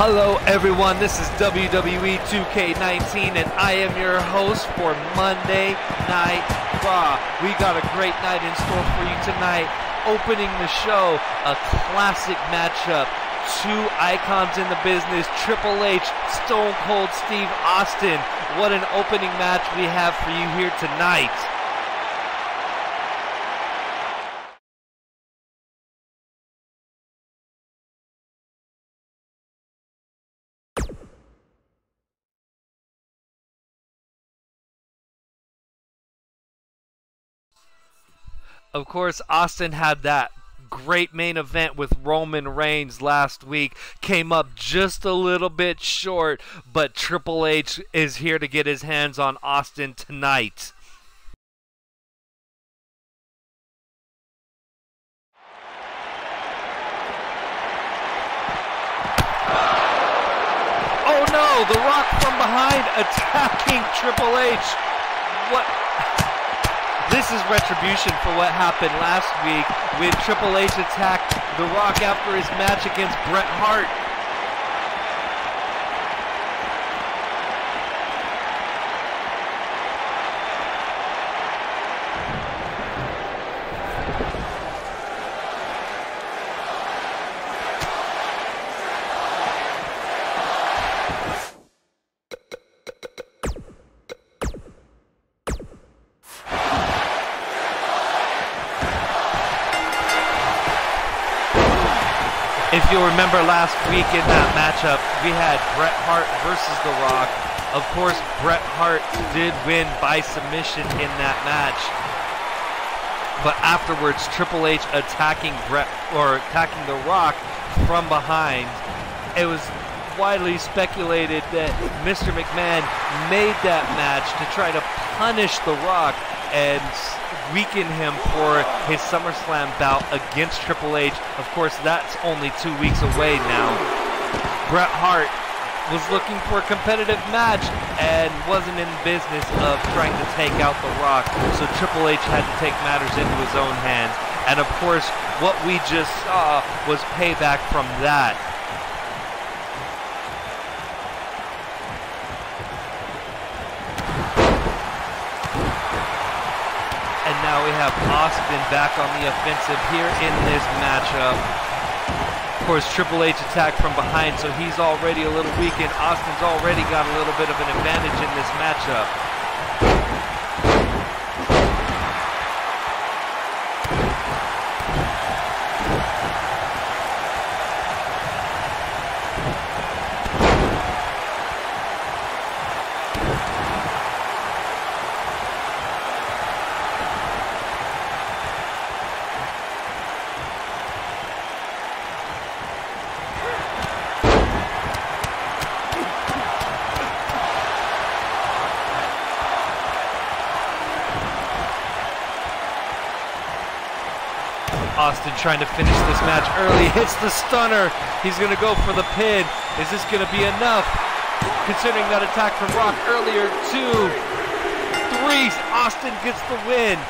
Hello everyone, this is WWE2K19 and I am your host for Monday Night Raw. We got a great night in store for you tonight. Opening the show, a classic matchup. Two icons in the business, Triple H, Stone Cold Steve Austin. What an opening match we have for you here tonight. Of course, Austin had that great main event with Roman Reigns last week. Came up just a little bit short, but Triple H is here to get his hands on Austin tonight. Oh no, The Rock from behind attacking Triple H. What? This is retribution for what happened last week when Triple H attacked The Rock after his match against Bret Hart. If you'll remember last week in that matchup, we had Bret Hart versus The Rock. Of course, Bret Hart did win by submission in that match. But afterwards, Triple H attacking The Rock from behind. It was widely speculated that Mr. McMahon made that match to try to punish The Rock and weaken him for his SummerSlam bout against Triple H. Of course, that's only 2 weeks away now. Bret Hart was looking for a competitive match and wasn't in the business of trying to take out The Rock, so Triple H had to take matters into his own hands. And of course, what we just saw was payback from that. And now we have Austin back on the offensive here in this matchup. Of course, Triple H attacked from behind, so he's already a little weakened. Austin's already got a little bit of an advantage in this matchup. Austin trying to finish this match early, hits the stunner. He's going to go for the pin. Is this going to be enough? Considering that attack from Rock earlier, 2, 3, Austin gets the win.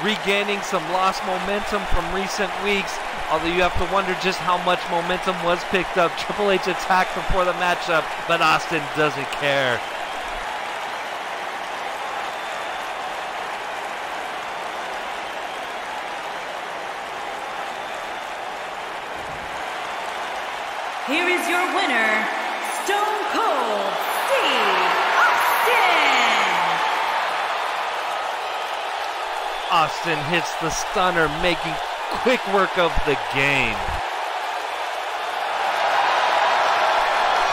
Regaining some lost momentum from recent weeks, although you have to wonder just how much momentum was picked up. Triple H attacked before the matchup, but Austin doesn't care. Here is your winner, Stone Cold Steve Austin! Austin hits the stunner, making quick work of the game.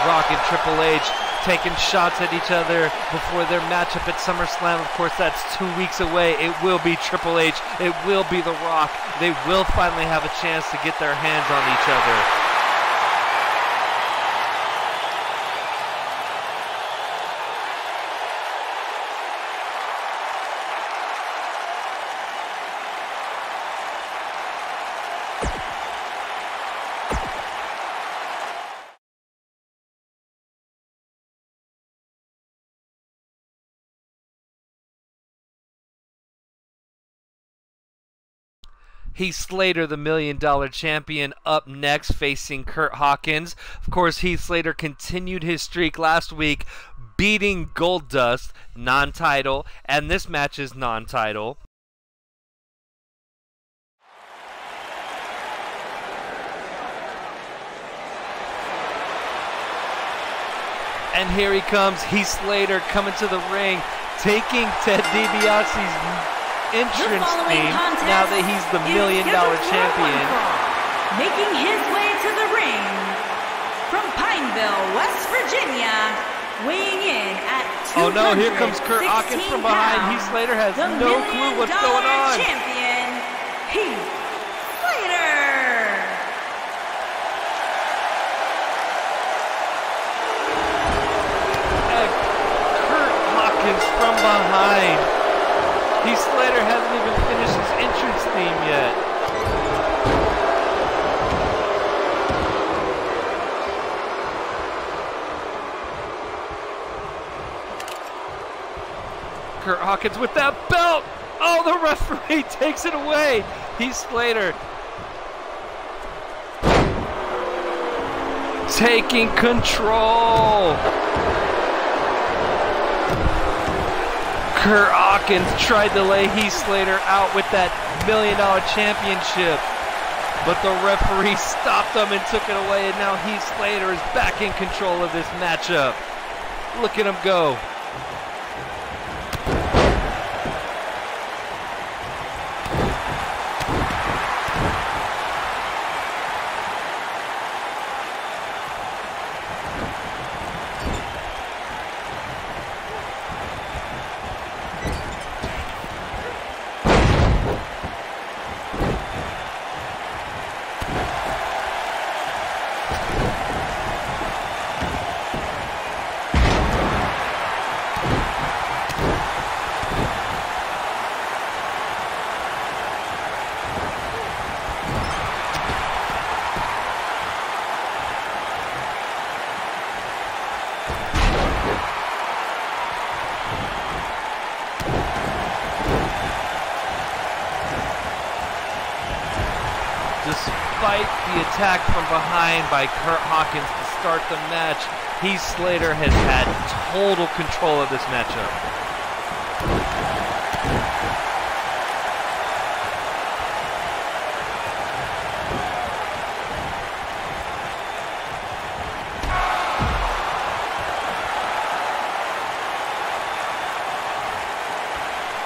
Rock and Triple H taking shots at each other before their matchup at SummerSlam. Of course, that's 2 weeks away. It will be Triple H. It will be The Rock. They will finally have a chance to get their hands on each other. Heath Slater, the $1 Million Champion, up next, facing Curt Hawkins. Of course, Heath Slater continued his streak last week, beating Goldust, non-title, and this match is non-title. And here he comes, Heath Slater coming to the ring, taking Ted DiBiase's entrance theme now that he's the $1 Million Champion. Making his way to the ring from Pineville, West Virginia, weighing in at 216 Oh no, here comes Curt Hawkins from behind. Heath Slater has no clue what's going on. Champion, Heath Slater. And Curt Hawkins from behind. Heath Slater hasn't even finished his entrance theme yet. Curt Hawkins with that belt! Oh, the referee takes it away! Heath Slater taking control! Curt Hawkins tried to lay Heath Slater out with that $1 Million Championship, but the referee stopped him and took it away, and now Heath Slater is back in control of this matchup. Look at him go. Despite the attack from behind by Curt Hawkins to start the match, Heath Slater has had total control of this matchup.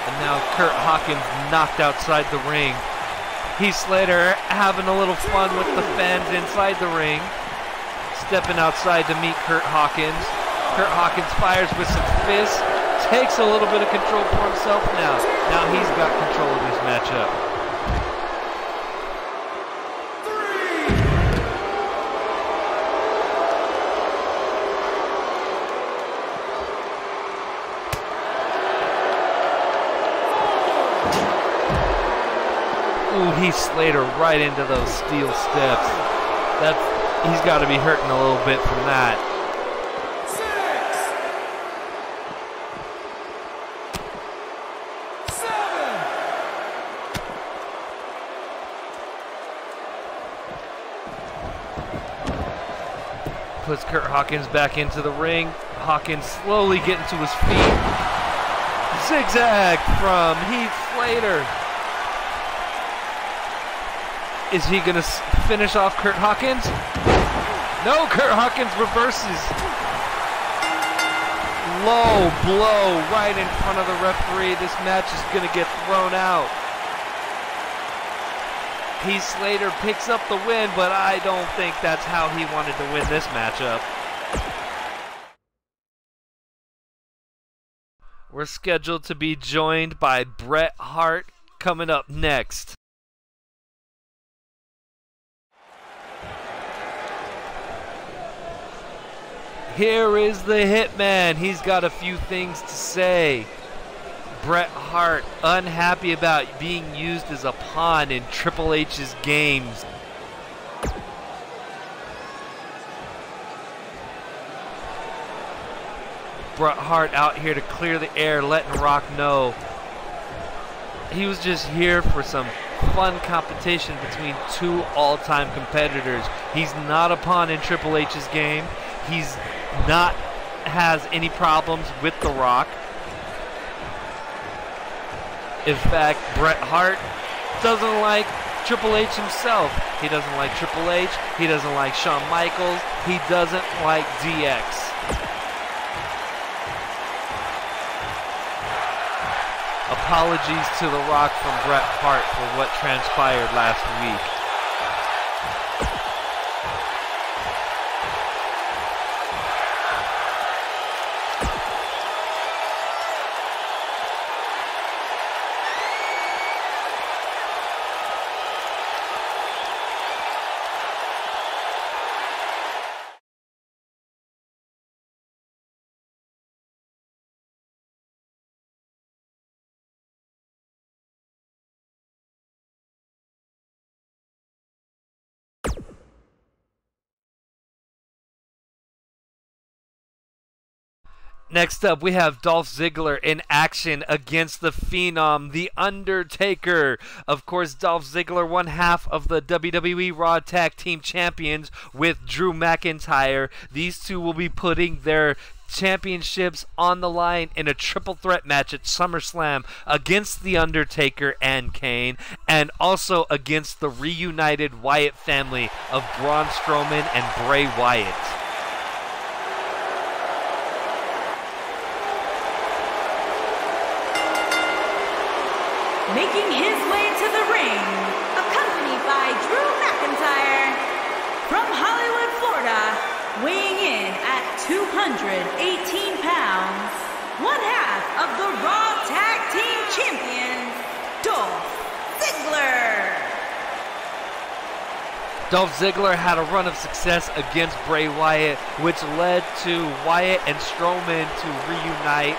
And now Curt Hawkins knocked outside the ring. Heath Slater having a little fun with the fans inside the ring. Stepping outside to meet Curt Hawkins. Curt Hawkins fires with some fists. Takes a little bit of control for himself now. Now he's got control of this matchup. Ooh, Heath Slater right into those steel steps. He's got to be hurting a little bit from that. 6, 7. Puts Curt Hawkins back into the ring. Hawkins slowly getting to his feet. Zigzag from Heath Slater. Is he going to finish off Curt Hawkins? No, Curt Hawkins reverses. Low blow right in front of the referee. This match is going to get thrown out. Heath Slater picks up the win, but I don't think that's how he wanted to win this matchup. We're scheduled to be joined by Bret Hart coming up next. Here is the Hitman. He's got a few things to say. Bret Hart unhappy about being used as a pawn in Triple H's games. Bret Hart out here to clear the air, letting Rock know he was just here for some fun competition between two all-time competitors. He's not a pawn in Triple H's game. He's not has any problems with The Rock. In fact, Bret Hart doesn't like Triple H himself. He doesn't like Triple H. He doesn't like Shawn Michaels. He doesn't like DX. Apologies to The Rock from Bret Hart for what transpired last week. Next up, we have Dolph Ziggler in action against the Phenom, The Undertaker. Of course, Dolph Ziggler, one half of the WWE Raw Tag Team Champions with Drew McIntyre. These two will be putting their championships on the line in a triple threat match at SummerSlam against The Undertaker and Kane, and also against the reunited Wyatt family of Braun Strowman and Bray Wyatt. Making his way to the ring, accompanied by Drew McIntyre, from Hollywood, Florida, weighing in at 218 pounds, one half of the Raw Tag Team Champions, Dolph Ziggler. Dolph Ziggler had a run of success against Bray Wyatt, which led to Wyatt and Strowman to reunite.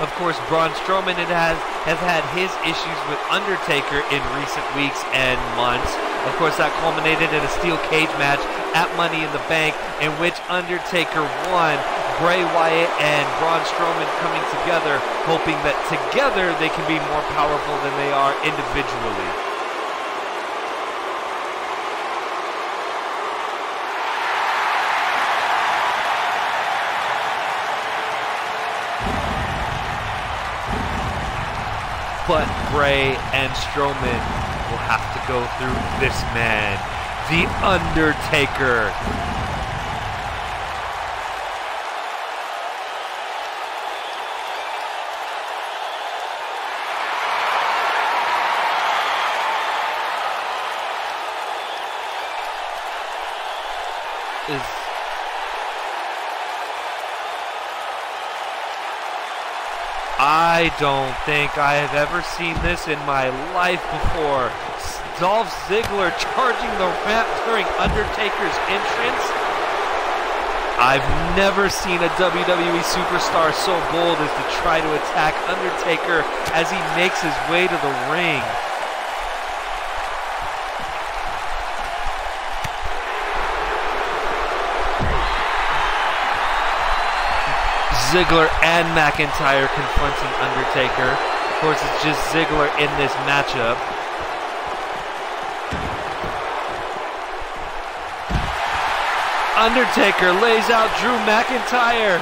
Of course, Braun Strowman has had his issues with Undertaker in recent weeks and months. Of course, that culminated in a steel cage match at Money in the Bank, in which Undertaker won. Bray Wyatt and Braun Strowman coming together, hoping that together they can be more powerful than they are individually. But Bray and Strowman will have to go through this man, The Undertaker. I don't think I have ever seen this in my life before. Dolph Ziggler charging the ramp during Undertaker's entrance. I've never seen a WWE superstar so bold as to try to attack Undertaker as he makes his way to the ring. Ziggler and McIntyre confronting Undertaker. Of course, it's just Ziggler in this matchup. Undertaker lays out Drew McIntyre.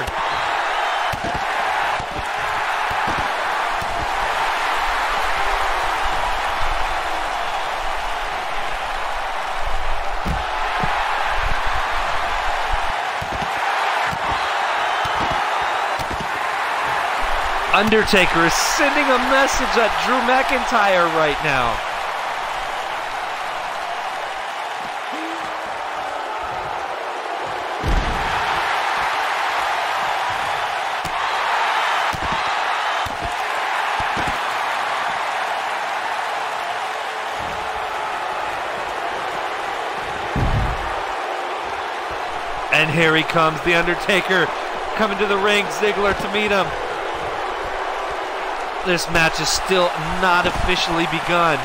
Undertaker is sending a message at Drew McIntyre right now. And here he comes, The Undertaker coming to the ring, Ziggler to meet him. This match is still not officially begun.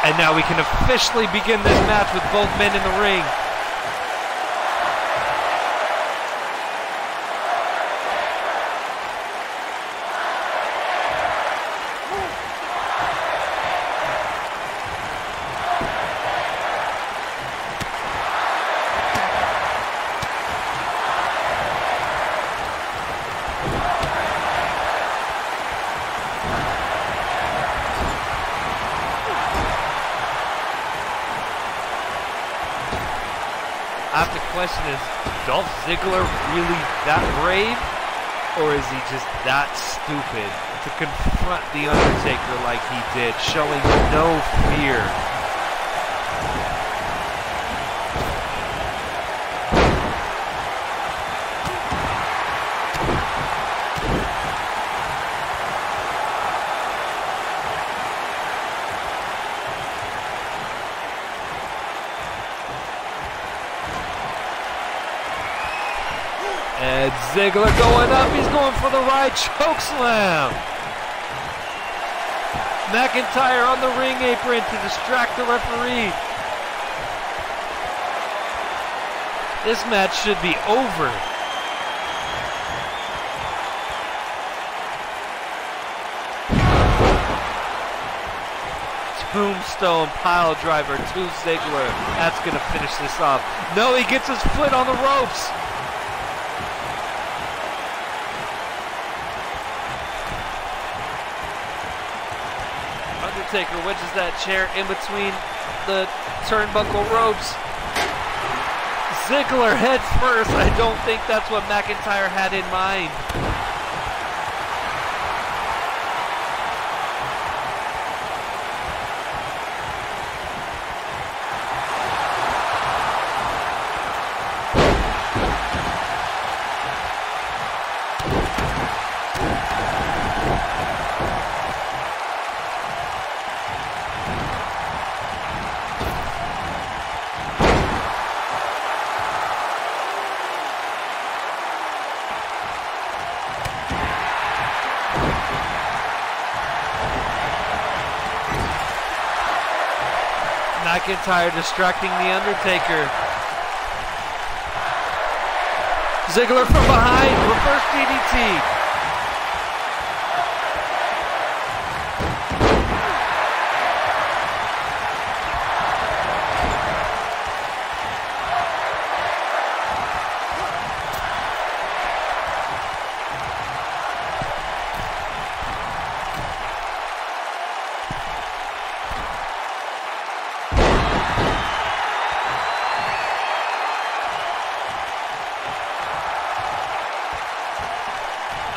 And now we can officially begin this match with both men in the ring. I have to question, is Dolph Ziggler really that brave? Or is he just that stupid to confront The Undertaker like he did, showing no fear? And Ziggler going up, he's going for the right choke slam. McIntyre on the ring apron to distract the referee. This match should be over. Tombstone pile driver to Ziggler. That's going to finish this off. No, he gets his foot on the ropes. Undertaker wedges that chair in between the turnbuckle ropes. Ziggler head first. I don't think that's what McIntyre had in mind. McIntyre distracting The Undertaker. Ziggler from behind, reverse DDT.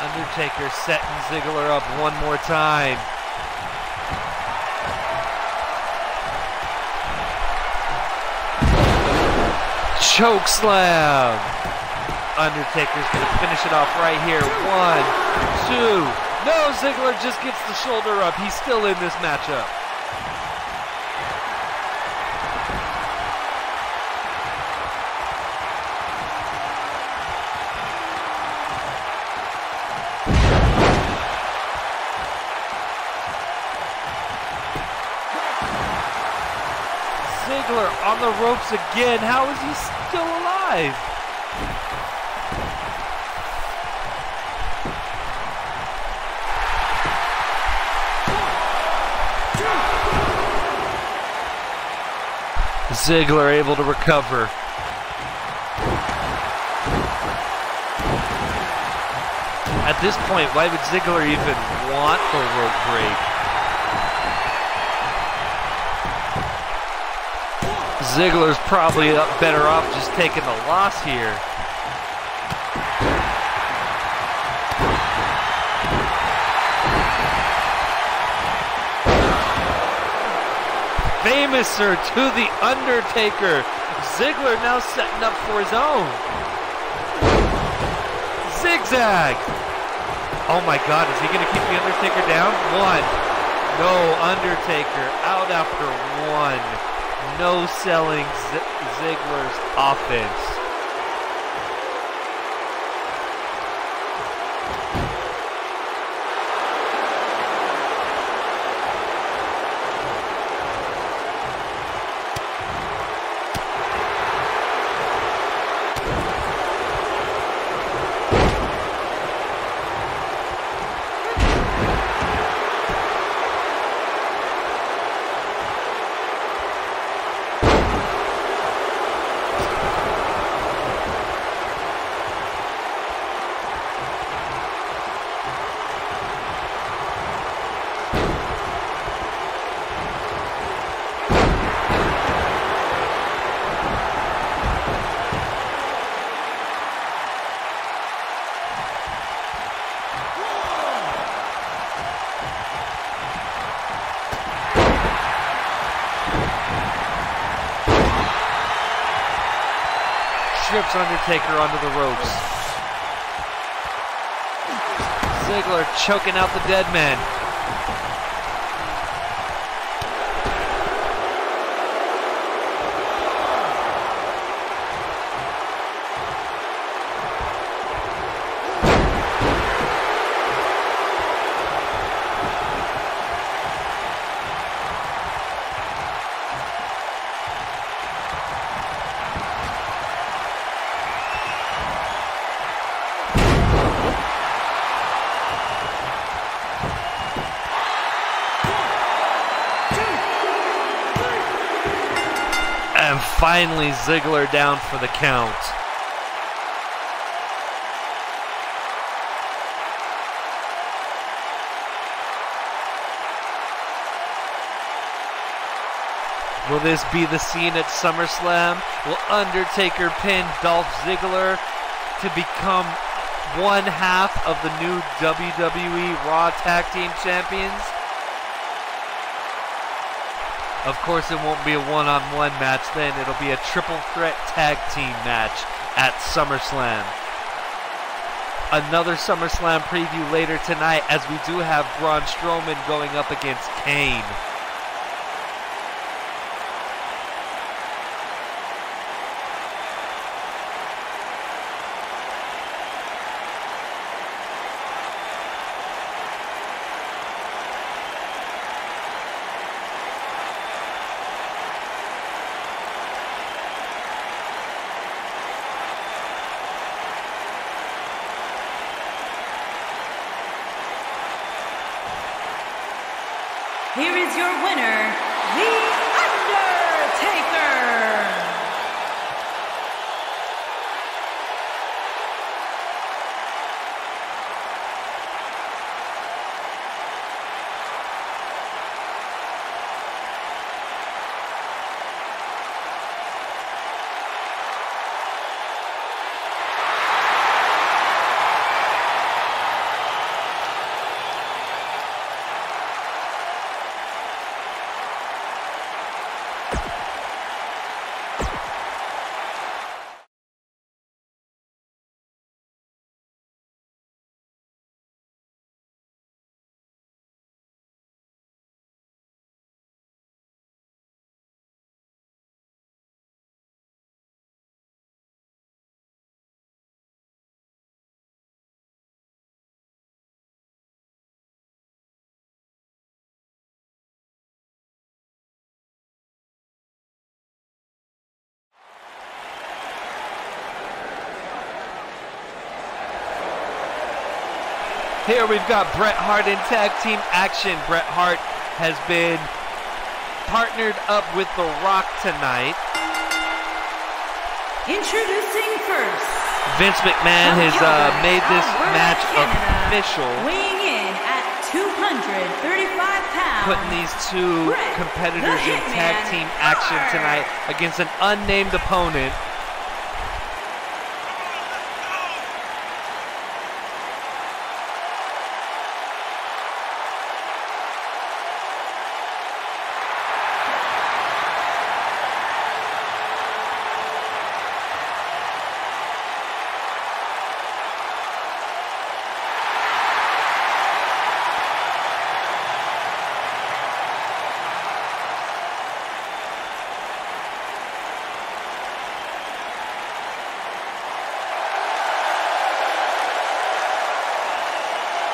Undertaker setting Ziggler up one more time. Choke slam. Undertaker's gonna finish it off right here. 1, 2. No, Ziggler just gets the shoulder up. He's still in this matchup. Ziggler on the ropes again. How is he still alive? Ziggler able to recover. At this point, why would Ziggler even want the rope break? Ziggler's probably better off just taking the loss here. Famouser to The Undertaker. Ziggler now setting up for his own. Zigzag. Oh my God, is he going to keep The Undertaker down? 1. No, Undertaker out after 1. No selling Ziggler's offense. Strips Undertaker onto the ropes. Ziggler choking out the dead man. And finally, Ziggler down for the count. Will this be the scene at SummerSlam? Will Undertaker pin Dolph Ziggler to become one half of the new WWE Raw Tag Team Champions? Of course, it won't be a one-on-one match then. It'll be a triple threat tag team match at SummerSlam. Another SummerSlam preview later tonight, as we do have Braun Strowman going up against Kane. Here is your winner, The Undertaker. Here we've got Bret Hart in tag team action. Bret Hart has been partnered up with The Rock tonight. Introducing first, Vince McMahon has made this match official, weighing in at 235 pounds, putting these two Bret competitors the in tag Hitman team action Hart. tonight against an unnamed opponent.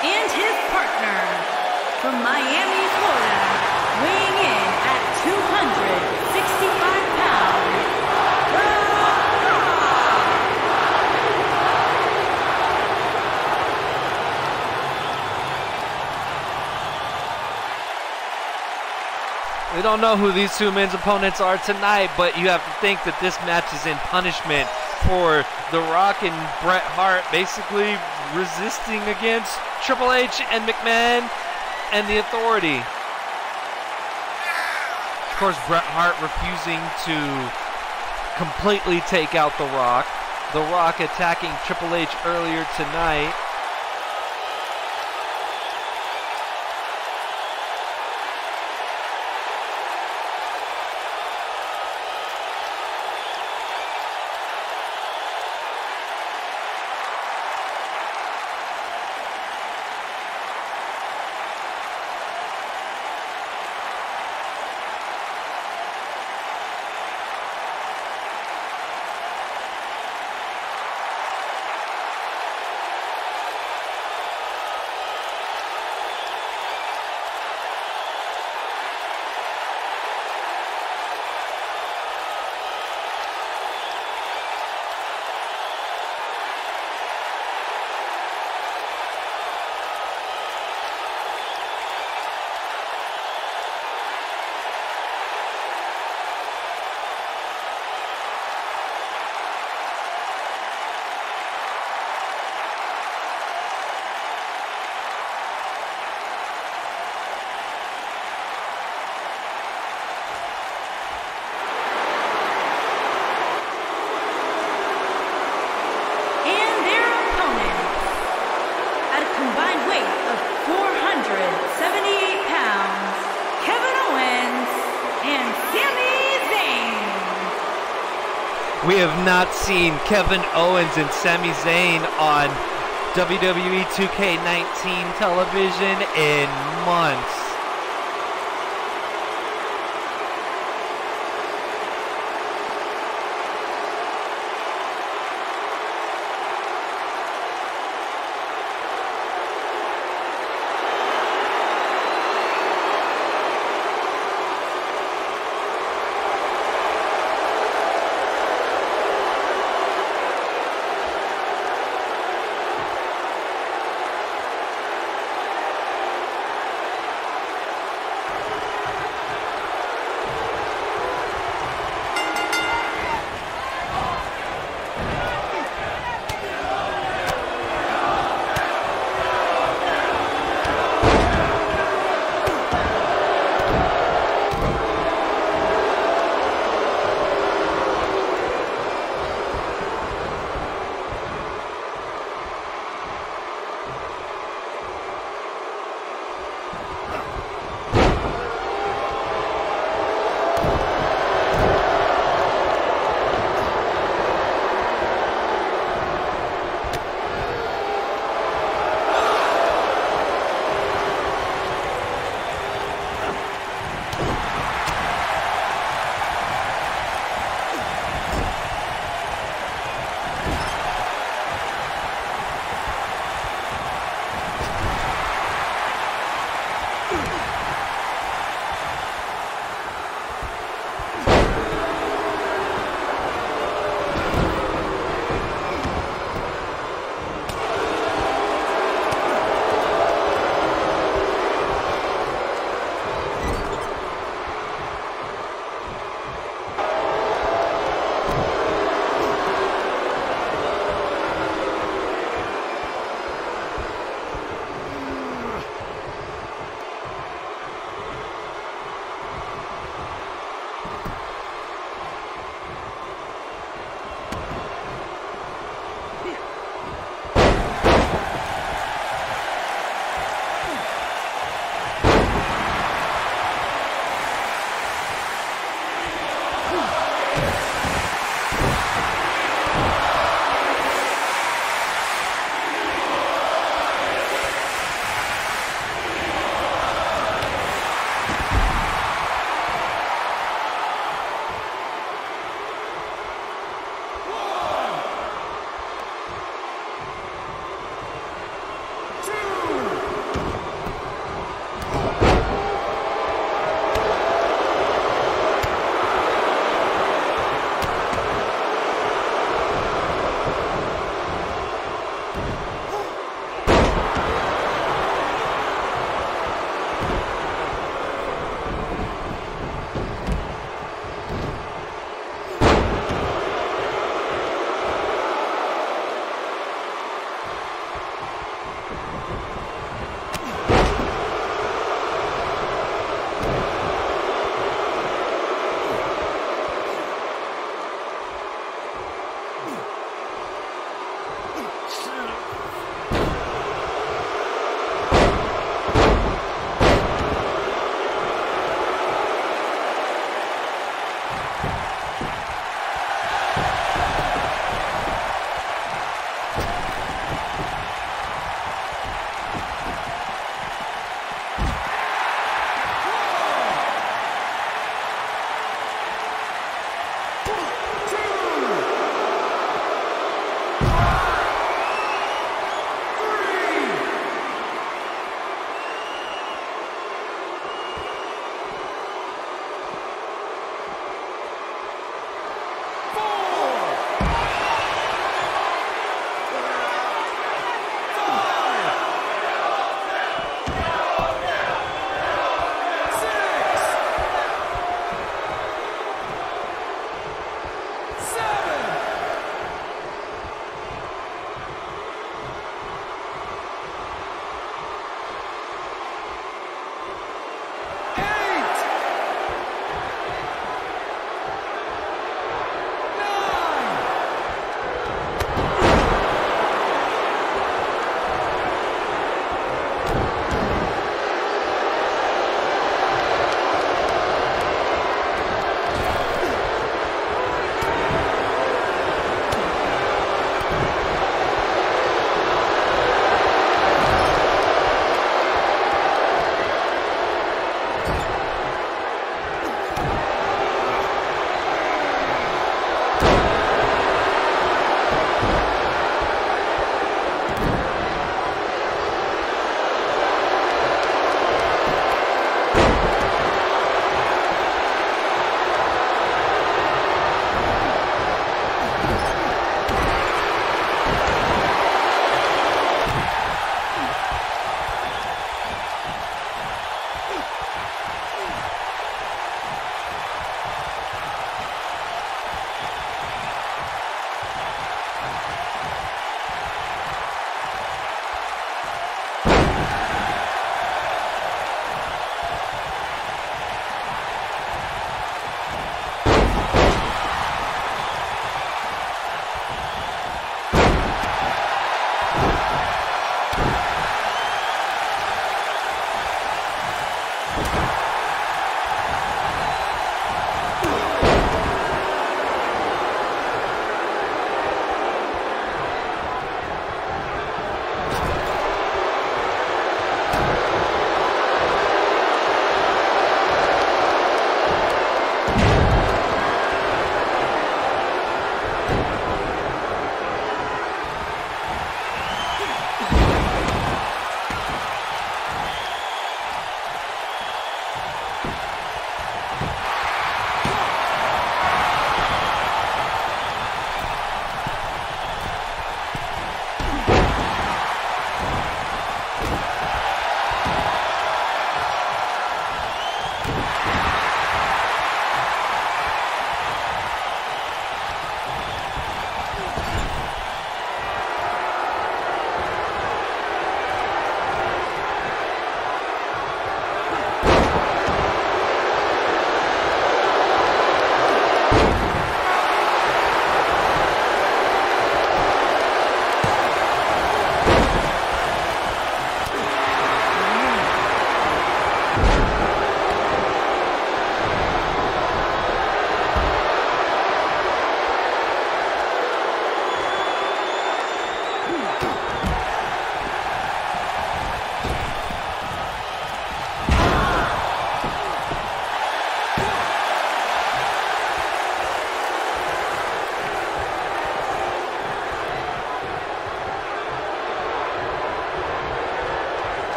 And his partner, from Miami, Florida, weighing in at 265 pounds, The Rock. We don't know who these two men's opponents are tonight, but you have to think that this match is in punishment for The Rock and Bret Hart basically resisting against Triple H and McMahon and the Authority. Of course, Bret Hart refusing to completely take out The Rock. The Rock attacking Triple H earlier tonight. We have not seen Kevin Owens and Sami Zayn on WWE 2K19 television in months.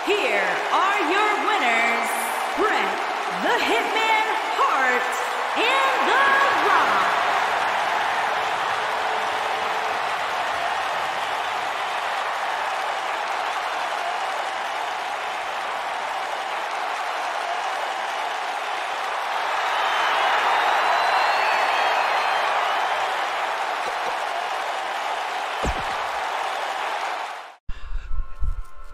Here are your winners, Bret the Hitman Hart and The Rock.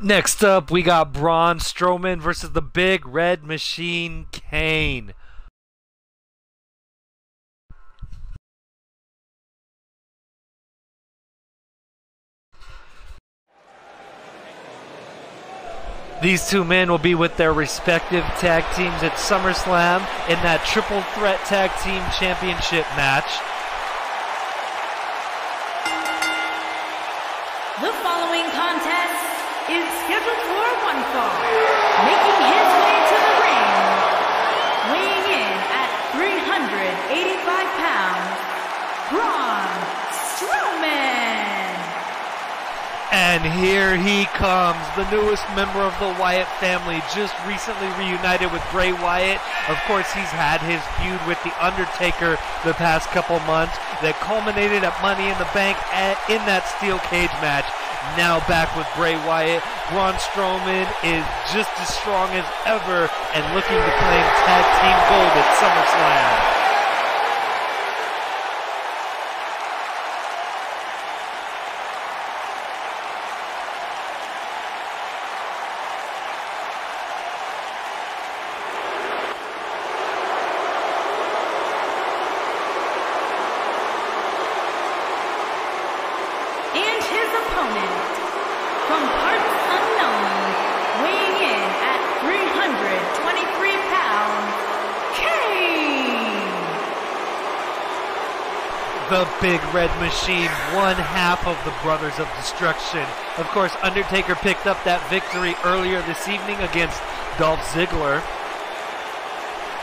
Next up, we got Braun Strowman versus the Big Red Machine, Kane. These two men will be with their respective tag teams at SummerSlam in that Triple Threat Tag Team Championship match. The following contest is scheduled for one fall. Making his way to the ring, weighing in at 385 pounds, Braun Strowman. And here he comes, the newest member of the Wyatt family, just recently reunited with Bray Wyatt. Of course, he's had his feud with The Undertaker the past couple months that culminated at Money in the Bank in that steel cage match. Now back with Bray Wyatt, Braun Strowman is just as strong as ever and looking to claim tag team gold at SummerSlam. From parts unknown, weighing in at 323 pounds, Kane! The Big Red Machine, one half of the Brothers of Destruction. Of course, Undertaker picked up that victory earlier this evening against Dolph Ziggler.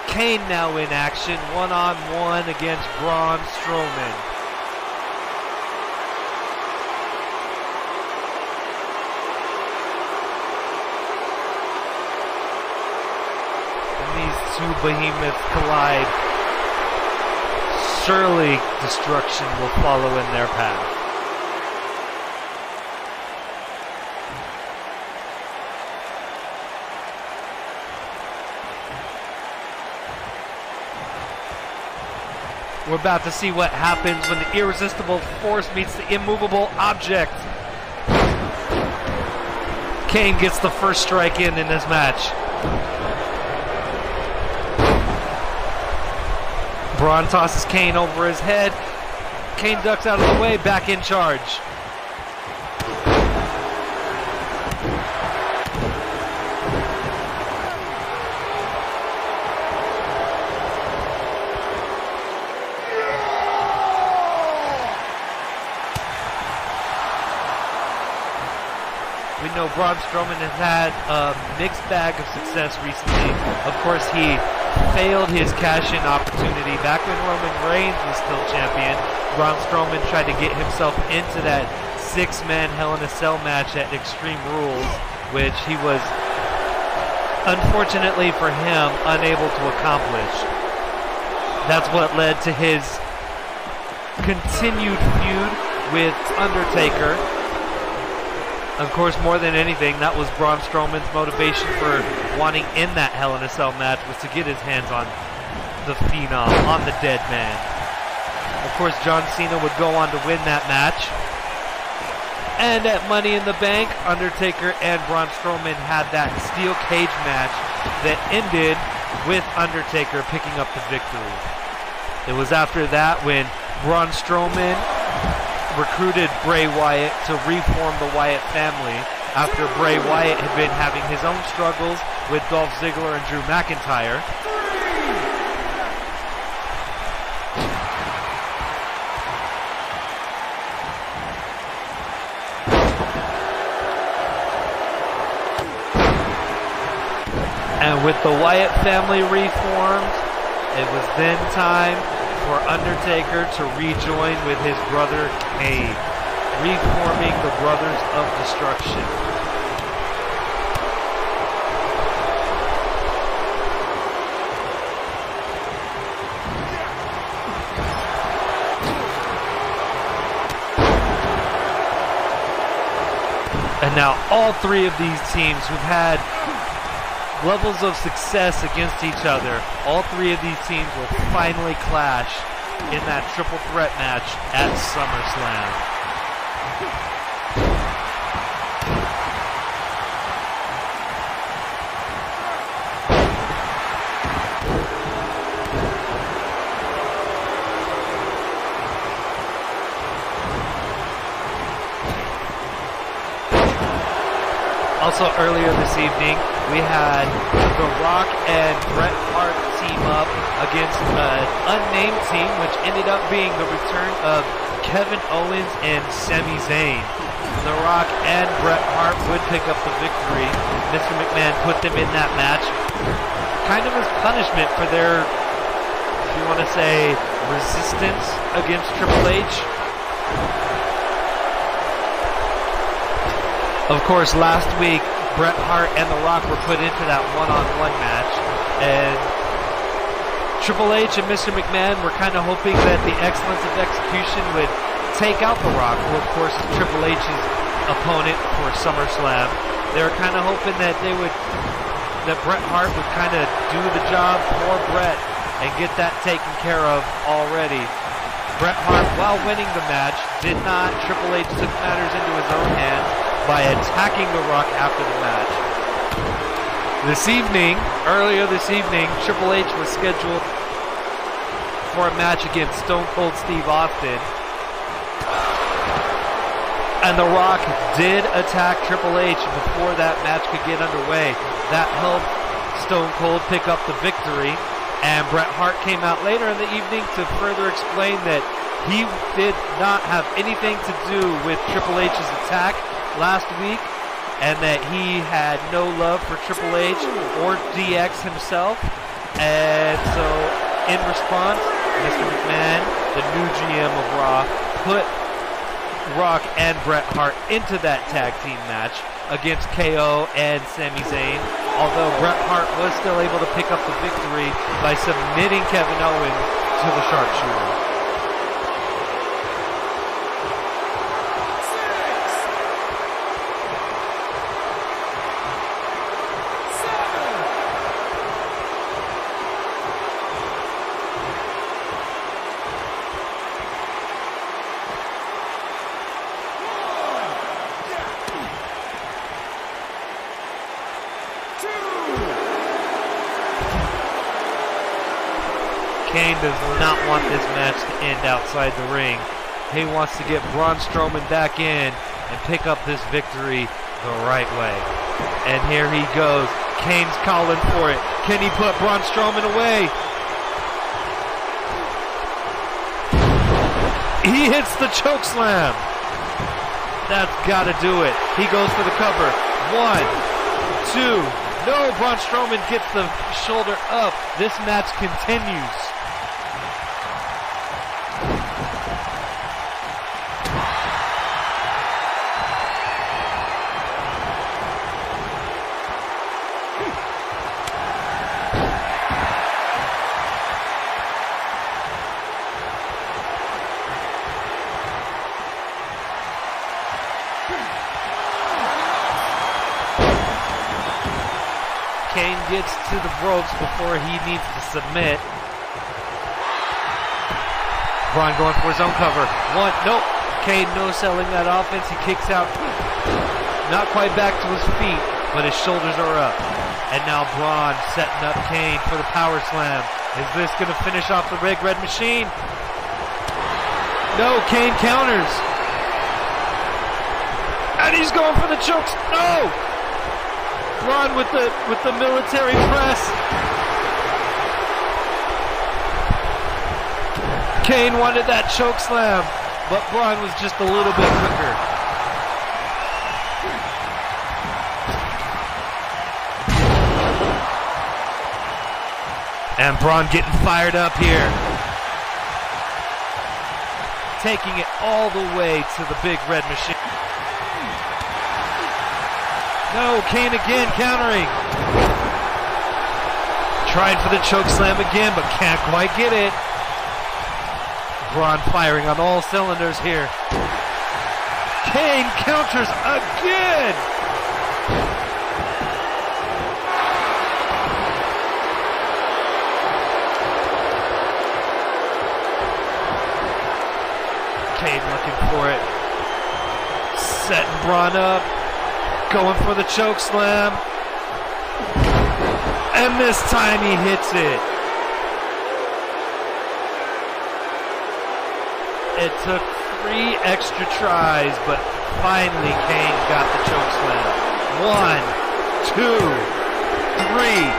Kane now in action, one-on-one against Braun Strowman. These two behemoths collide. Surely destruction will follow in their path. We're about to see what happens when the irresistible force meets the immovable object. Kane gets the first strike in this match. Braun tosses Kane over his head. Kane ducks out of the way, back in charge. We know Braun Strowman has had a mixed bag of success recently. Of course, he failed his cash-in opportunity back when Roman Reigns was still champion. Braun Strowman tried to get himself into that six-man Hell in a Cell match at Extreme Rules, which he was, unfortunately for him, unable to accomplish. That's what led to his continued feud with Undertaker. Of course, more than anything, that was Braun Strowman's motivation for wanting in that Hell in a Cell match, was to get his hands on the Phenom, on the dead man. Of course, John Cena would go on to win that match. And at Money in the Bank, Undertaker and Braun Strowman had that steel cage match that ended with Undertaker picking up the victory. It was after that when Braun Strowman recruited Bray Wyatt to reform the Wyatt family after Bray Wyatt had been having his own struggles with Dolph Ziggler and Drew McIntyre. And with the Wyatt family reformed, it was then time for Undertaker to rejoin with his brother Kane, reforming the Brothers of Destruction. And now all three of these teams who've had levels of success against each other, all three of these teams will finally clash in that triple threat match at SummerSlam. Also earlier this evening, we had The Rock and Bret Hart team up against an unnamed team, which ended up being the return of Kevin Owens and Sami Zayn. The Rock and Bret Hart would pick up the victory. Mr. McMahon put them in that match, kind of as punishment for their, if you want to say, resistance against Triple H. Of course, last week, Bret Hart and The Rock were put into that one-on-one match, and Triple H and Mr. McMahon were kind of hoping that the excellence of execution would take out The Rock, who of course is Triple H's opponent for SummerSlam. They were kind of hoping that that Bret Hart would kind of do the job for Bret and get that taken care of already. Bret Hart, while winning the match, did not. Triple H took matters into his own hands by attacking The Rock after the match. Earlier this evening, Triple H was scheduled for a match against Stone Cold Steve Austin. And The Rock did attack Triple H before that match could get underway. That helped Stone Cold pick up the victory. And Bret Hart came out later in the evening to further explain that he did not have anything to do with Triple H's attack last week, and that he had no love for Triple H or DX himself. And so in response, Mr. McMahon, the new GM of Raw, put Rock and Bret Hart into that tag team match against KO and Sami Zayn, although Bret Hart was still able to pick up the victory by submitting Kevin Owens to the sharpshooter. Kane does not want this match to end outside the ring. He wants to get Braun Strowman back in and pick up this victory the right way. And here he goes. Kane's calling for it. Can he put Braun Strowman away? He hits the choke slam. That's got to do it. He goes for the cover. 1, 2. No, Braun Strowman gets the shoulder up. This match continues. Kane gets to the ropes before he needs to submit. Braun going for his own cover. 1, nope. Kane no-selling that offense. He kicks out. Not quite back to his feet, but his shoulders are up. And now Braun setting up Kane for the power slam. Is this going to finish off the Big Red Machine? No, Kane counters. And he's going for the chokes. No! Braun with the military press. Kane wanted that choke slam, but Braun was just a little bit quicker. And Braun getting fired up here. Taking it all the way to the Big Red Machine. No, Kane again countering. Trying for the choke slam again, but can't quite get it. Braun firing on all cylinders here. Kane counters again. Kane looking for it. Setting Braun up. Going for the choke slam. And this time he hits it. It took 3 extra tries, but finally Kane got the choke slam. 1, 2, 3.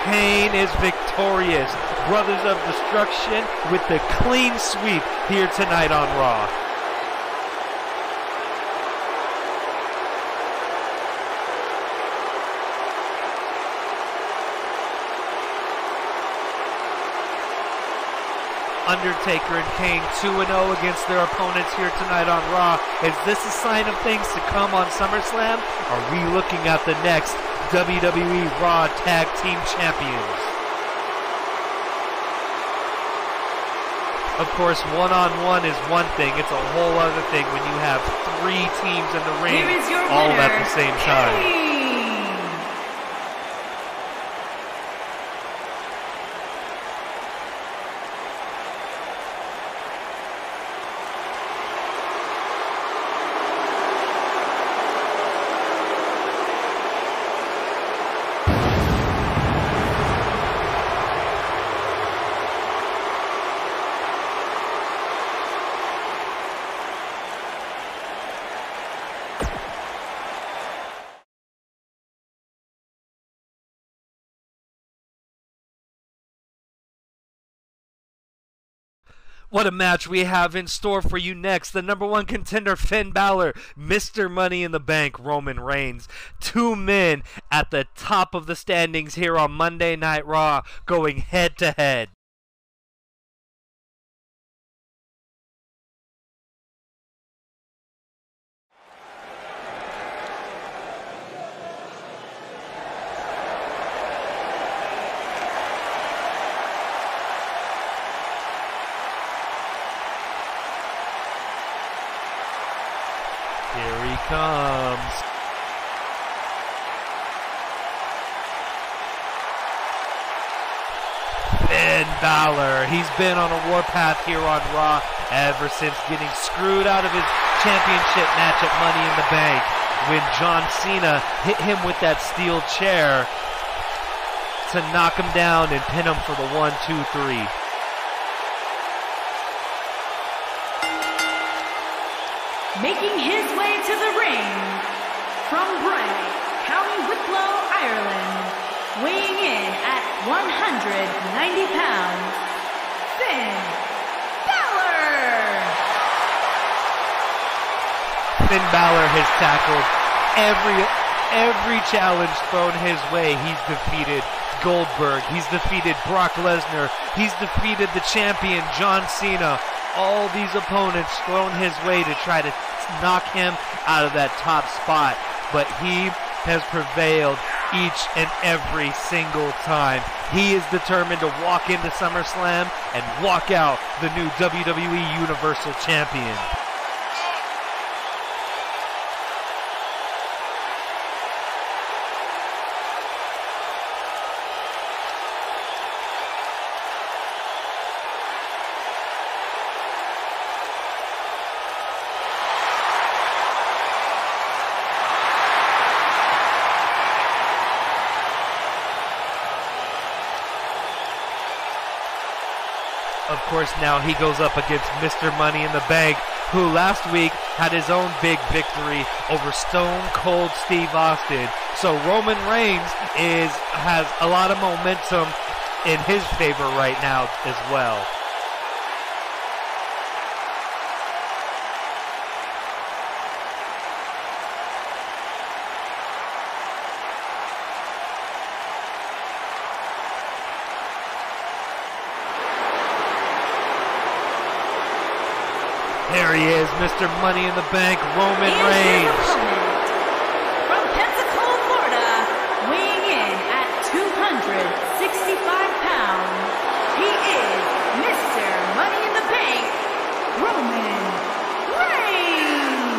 Kane is victorious. Brothers of Destruction with the clean sweep here tonight on Raw. Undertaker and Kane 2-0 against their opponents here tonight on Raw. Is this a sign of things to come on SummerSlam? Are we looking at the next WWE Raw Tag Team Champions? Of course, one-on-one is one thing. It's a whole other thing when you have 3 teams in the ring all at the same time. What a match we have in store for you next. The #1 contender, Finn Balor, Mr. Money in the Bank, Roman Reigns. 2 men at the top of the standings here on Monday Night Raw, going head to head. Here he comes. Finn Balor. He's been on a warpath here on Raw ever since getting screwed out of his championship match at Money in the Bank when John Cena hit him with that steel chair to knock him down and pin him for the 1, 2, 3. Making his way to the ring, from Bret, County Wicklow, Ireland, weighing in at 190 pounds, Finn Balor! Finn Balor has tackled every challenge thrown his way. He's defeated Goldberg, he's defeated Brock Lesnar, he's defeated the champion John Cena. All these opponents thrown his way to try to knock him out of that top spot. But he has prevailed each and every single time. He is determined to walk into SummerSlam and walk out the new WWE Universal Champion. Of course, now he goes up against Mr. Money in the Bank, who last week had his own big victory over Stone Cold Steve Austin. So Roman Reigns has a lot of momentum in his favor right now as well. There he is, Mr. Money in the Bank, Roman Reigns. From Pensacola, Florida, weighing in at 265 pounds, he is Mr. Money in the Bank, Roman Reigns.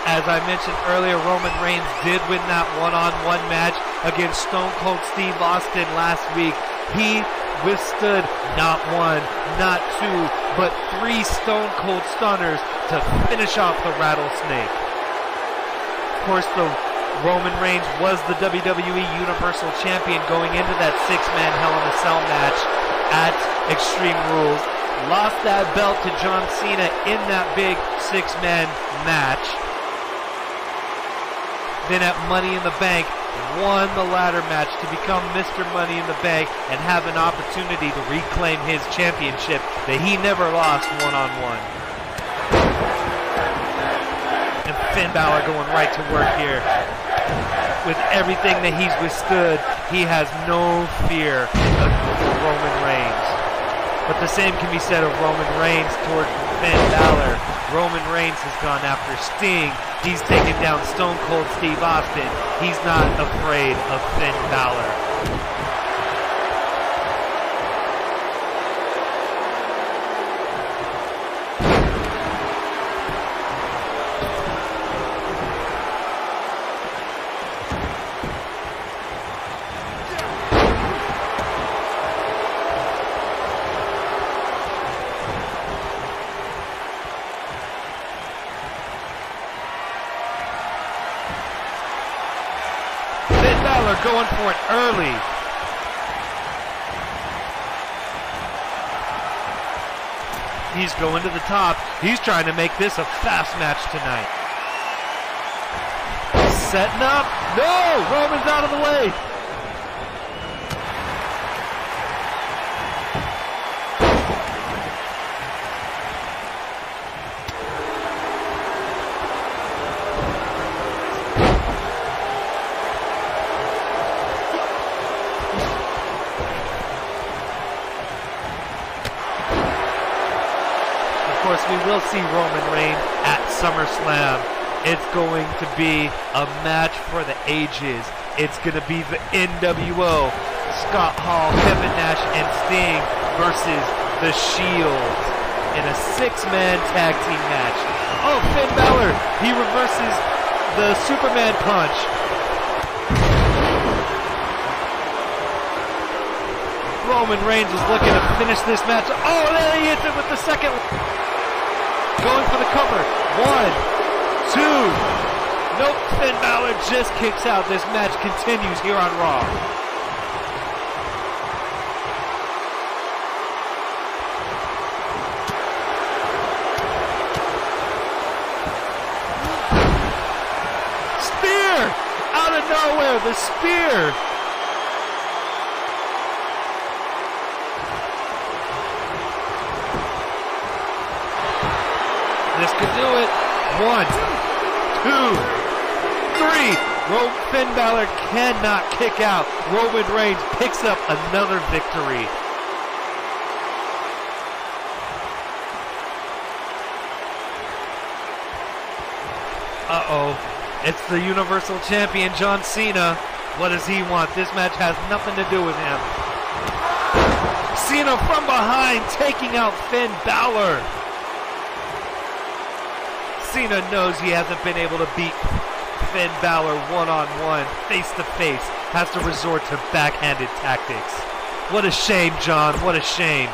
As I mentioned earlier, Roman Reigns did win that one-on-one match against Stone Cold Steve Austin last week. He withstood not one, not two, but 3 Stone Cold Stunners to finish off the Rattlesnake. Of course, the Roman Reigns was the WWE Universal Champion going into that 6-man Hell in a Cell match at Extreme Rules. Lost that belt to John Cena in that big 6-man match. Then at Money in the Bank, won the ladder match to become Mr. Money in the Bank and have an opportunity to reclaim his championship that he never lost one-on-one. And Finn Balor going right to work here. With everything that he's withstood, he has no fear for Roman Reigns. But the same can be said of Roman Reigns toward Finn Balor. Roman Reigns has gone after Sting. He's taken down Stone Cold Steve Austin. He's not afraid of Finn Balor. Going for it early. He's going to the top. He's trying to make this a fast match tonight. Setting up. No! Roman's out of the way. We will see Roman Reigns at SummerSlam. It's going to be a match for the ages. It's going to be the NWO, Scott Hall, Kevin Nash, and Sting versus The Shield in a 6-man tag team match. Oh, Finn Balor, he reverses the Superman punch. Roman Reigns is looking to finish this match. Oh, there he hits it with the second one. Going for the cover. 1, 2. Nope, Finn Balor just kicks out. This match continues here on Raw. Spear! Out of nowhere, the spear! This could do it. 1, 2, 3. Finn Balor cannot kick out. Roman Reigns picks up another victory. Uh-oh. It's the Universal Champion, John Cena. What does he want? This match has nothing to do with him. Cena from behind, taking out Finn Balor. Cena knows he hasn't been able to beat Finn Balor one-on-one, face-to-face, has to resort to backhanded tactics. What a shame, John, what a shame.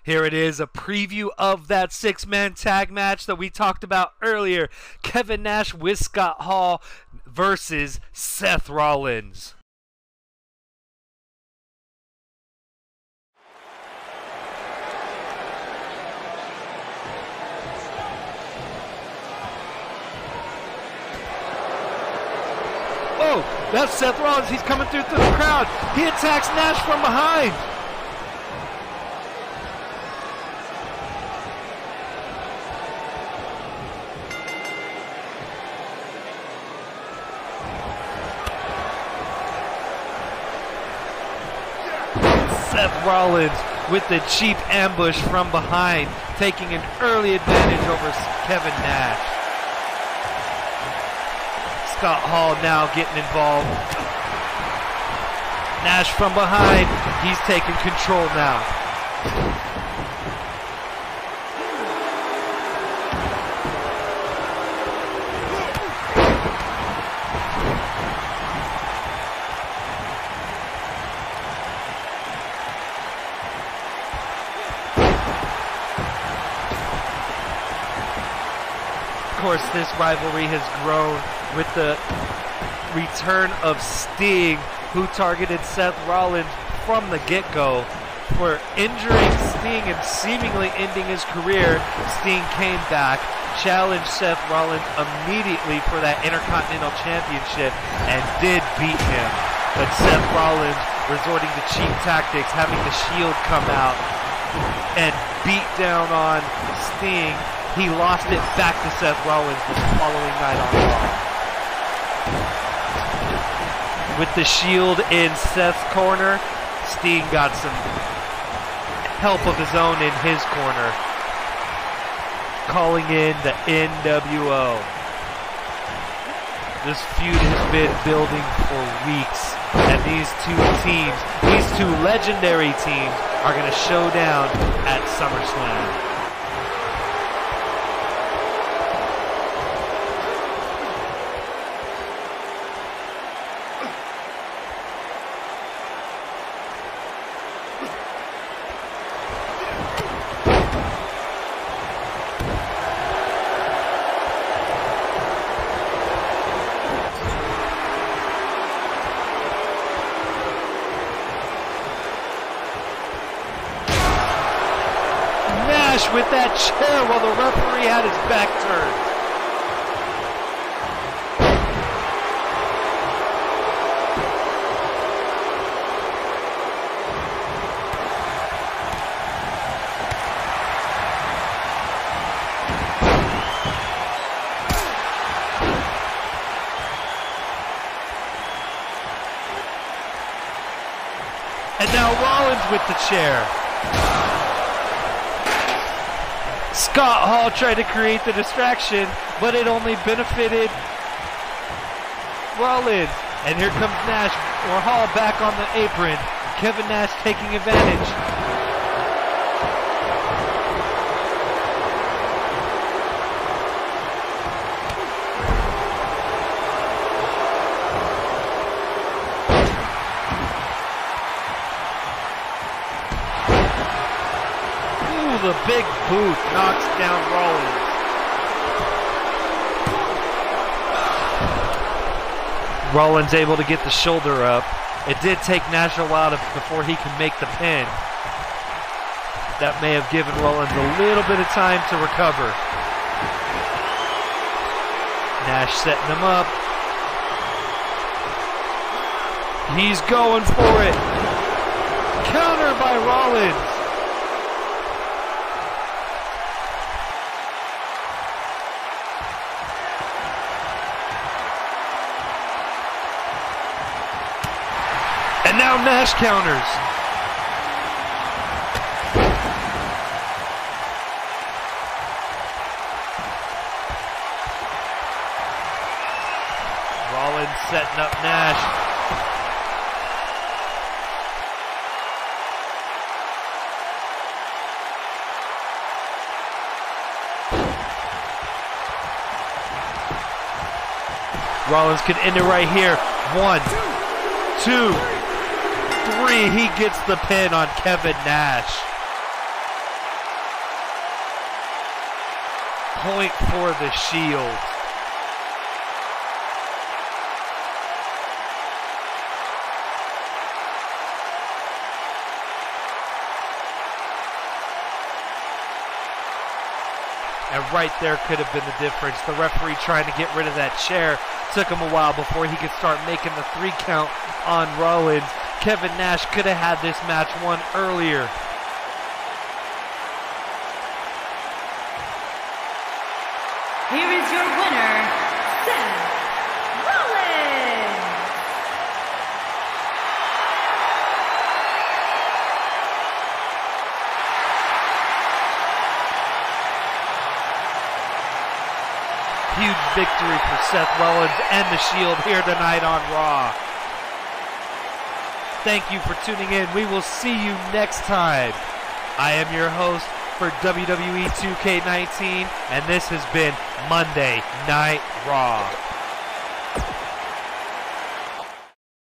Here it is, a preview of that 6-man tag match that we talked about earlier. Kevin Nash with Scott Hall versus Seth Rollins. Oh, that's Seth Rollins. He's coming through the crowd. He attacks Nash from behind. Seth Rollins with the cheap ambush from behind, taking an early advantage over Kevin Nash. Scott Hall now getting involved. Nash from behind. He's taking control now. Of course, this rivalry has grown with the return of Sting, who targeted Seth Rollins from the get-go for injuring Sting and seemingly ending his career. Sting came back, challenged Seth Rollins immediately for that Intercontinental Championship and did beat him. But Seth Rollins resorting to cheap tactics, having the Shield come out and beat down on Sting. He lost it back to Seth Rollins the following night on Raw. With the Shield in Seth's corner, Sting got some help of his own in his corner, calling in the NWO. This feud has been building for weeks, and these two teams, these two legendary teams, are going to show down at SummerSlam. With that chair while the referee had his back turned. And now Rollins with the chair. Scott Hall tried to create the distraction, but it only benefited Rollins. And here comes Nash, or Hall back on the apron. Kevin Nash taking advantage. The big boot knocks down Rollins. Rollins able to get the shoulder up. It did take Nash a while before he can make the pin. That may have given Rollins a little bit of time to recover. Nash setting him up. He's going for it. Counter by Rollins. And now Nash counters. Rollins setting up Nash. Rollins could end it right here. 1, 2, 3. He gets the pin on Kevin Nash. Point for the Shield. And right there could have been the difference. The referee trying to get rid of that chair. Took him a while before he could start making the 3 count on Rollins. Kevin Nash could have had this match won earlier. Here is your winner, Seth Rollins. huge victory for Seth Rollins and the Shield here tonight on Raw. Thank you for tuning in. We will see you next time. I am your host for WWE 2K19, and this has been Monday Night Raw.